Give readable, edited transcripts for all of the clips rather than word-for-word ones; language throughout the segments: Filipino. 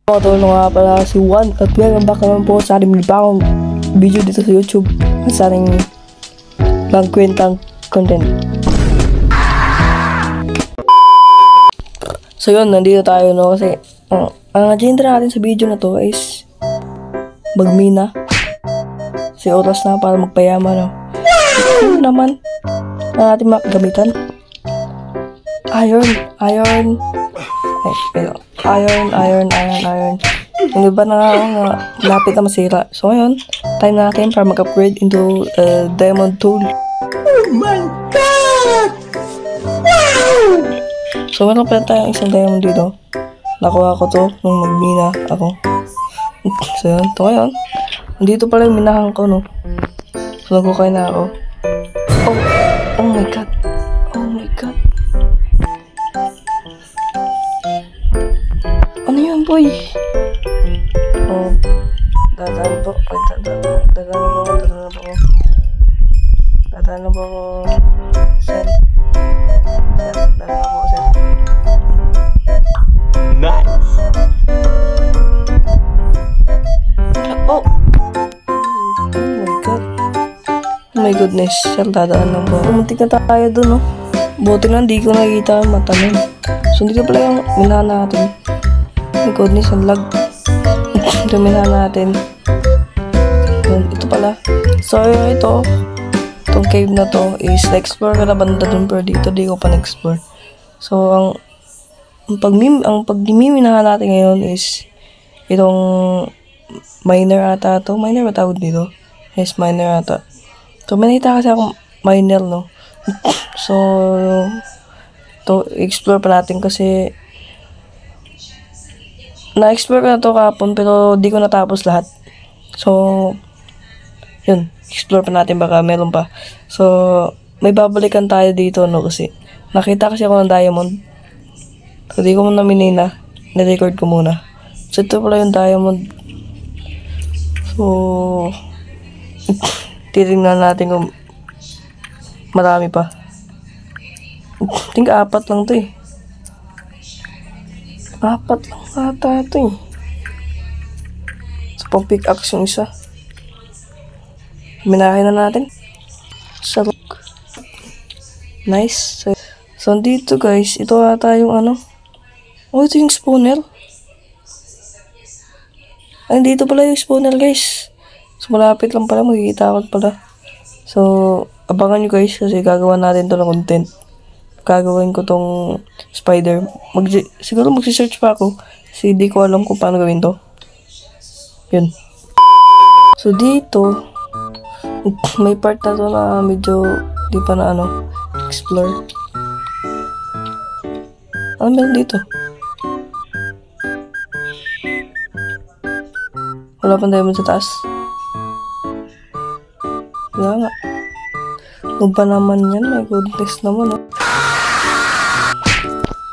Ito nga pala si Juan at welcome back naman po sa ating bagong video dito sa YouTube at sa ating magkwentang content. So yun, nandito tayo no kasi ang agenda natin sa video na to is magmina. Kasi oras na para magpayaman no. Ano naman na ating makagamitan? Iron. Yung iba na nga lapit na masira. So ngayon, time natin para mag-upgrade into diamond tool. Oh my God! Wow! So meron pa tayong isang diamond dito. Nakuha ko to nung magmina ako. So yun, ito ngayon. Nandito pala yung minahan ko no. So nagkukay na ako. Oh my God. Ano yun, boy? Dadaan po. Dadaan po ako. Sir. Nice! Oh my God. Oh my goodness. Sir, dadaan lang po. Pumuntik na tayo dun, no? Buti na, hindi ko nakikita ang mata nun. So, hindi ko pala yung minahan natin. Oh my goodness, ang lag. Ito minahan natin. Ito pala. So, ito. Itong cave na to is na-explore ko na banda dun, pero dito di ko pa na-explore. So, ang pagmiminahan natin ngayon is itong miner ata to. Miner ba tawag dito? Yes, miner ata. So, may nakita kasi akong miner, no? So, to explore pa natin kasi na-explore ko na to kapon pero di ko natapos lahat. So, yun. Explore pa natin baka meron pa. So, may babalikan tayo dito no kasi nakita kasi ako ng diamond. So, di ko muna minina. Na-record ko muna. So, ito pala yung diamond. So, titingnan natin kung marami pa. I think 4 lang to eh. 4 lang ata to eh. So, pang pickaxe yung isa. Minahin na natin. Sarok. Nice. So, dito guys, ito ata yung ano. Oh, ito yung spawner. Ay, dito pala yung spawner guys. So, malapit lang pala. Magkikita ako pala. So, abangan nyo guys kasi gagawa natin to ng content. Gagawin ko tong spider. Siguro magsisearch pa ako. Kasi di ko alam kung paano gawin to. Yun. So dito, may part na to na medyo di pa na ano, explore. Ano meron dito? Wala pang diamond sa taas. Wala nga. Ano ba naman yan? My goodness naman, oh.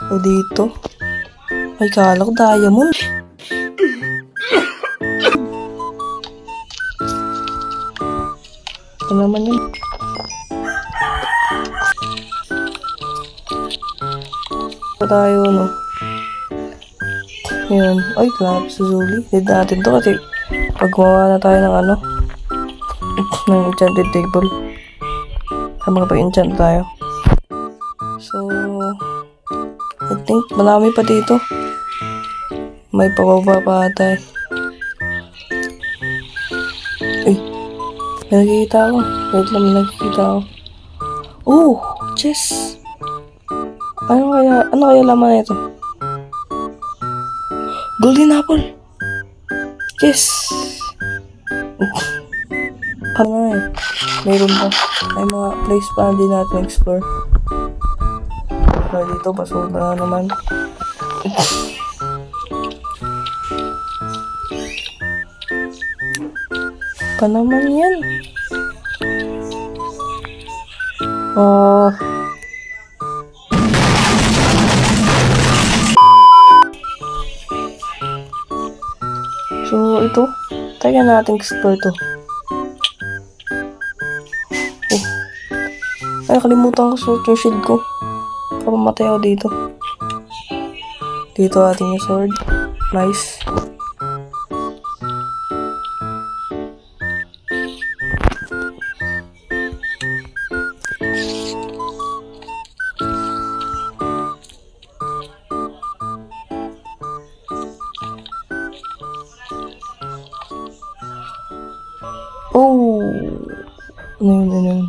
So, dito. Ay, kala ko diamond. Ito naman yun. Ito tayo, no? Ayan. Ay, clap sa Zuli. Need natin to kasi pag gumawa na tayo ng ano, ng enchanted table. Sama kapag-enchant tayo. So, I think marami pa dito. May pababa pa ata eh. Uy, may nakikita ako. Wait lang, may nakikita ako. Oh, chest. Ano kaya laman na ito? Golden apple. Yes. Ano eh. Mayroon pa. May mga place pa hindi natin explore. So, dito, basura na naman. Pa naman yan. Oh. So, ito. Tayo natin explore to. Ay, kalimutan ko suot yung shield ko. Papamatay ako dito. Dito ating yung sword. Nice. Ano yun?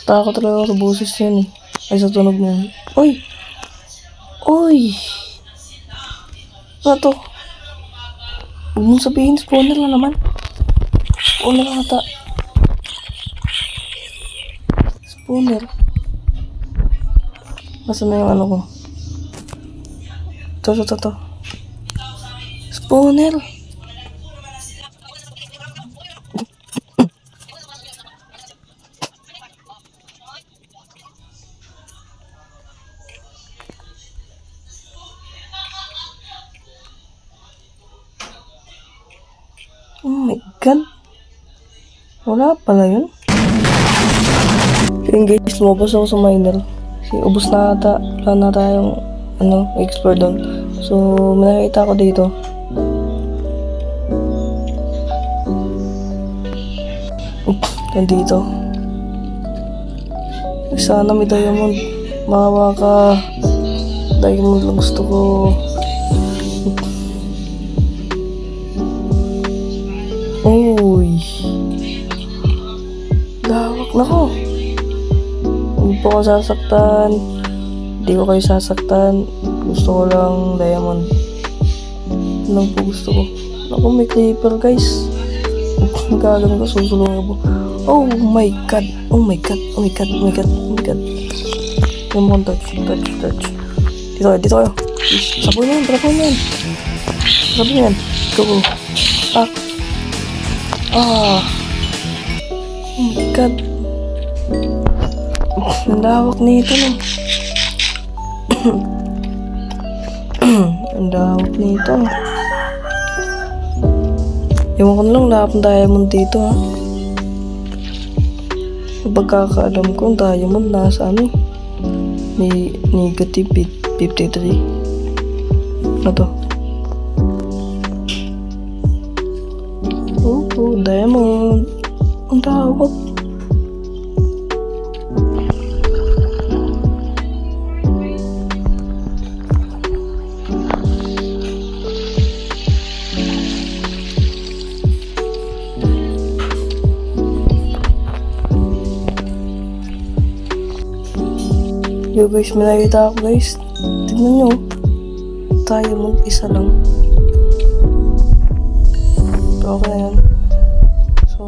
Takot talaga ako sa boses niyan eh. Ay, sa tunog na yun. Uy! Ano to? Huwag mong sabihin, spawner na naman. Spawner ata. Spawner. Masa na yung ano ko? Ito. Spawner. Oh my god. Wala pala yun. Yun guys, lumabas ako sa miner. Kasi ubos na ata. Wala na tayong explore doon. So, may nakita ko dito. Nandito. Sana may diamond. Mawa ka. Diamond lang gusto ko. Uy. Lawak na ko. Huwag po ako sasaktan. Hindi ko kayo sasaktan. Gusto ko lang diamond. Ano po gusto ko? Ako may creeper guys. Ang gagawin ko, susulungan ko. Oh my god. Yung mga touch. Dito kayo. Sabon yan. Go. Oh my god. Ang lawak nito no. Ang lawak nito. Ewan ko na lang lahat ng diamond dito ha. Pagkakaalam ko ang diamond nasa may negative 53. Ano to? Diamond. Ang tawag. Yo guys, may nakita ako guys. Tignan nyo. Diamond, isa lang. So, okay na yan. So,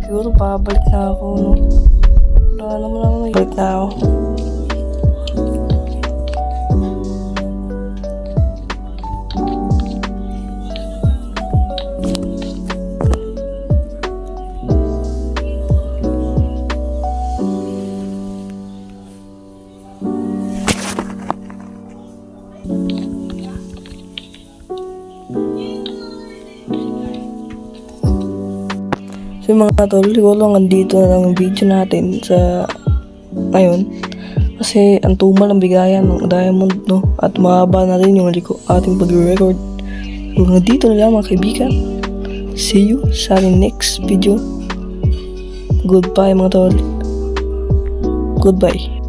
siguro babalik na ako, no? Wala naman ako. Balik na ako. So mga tol, siguro hanggang dito na lang yung video natin sa ngayon. Kasi ang tumal ang bigayan ng diamond, no? At mahaba na rin yung ating pag-record. So hanggang dito na lang mga kaibigan. See you sa next video. Goodbye mga tol. Goodbye.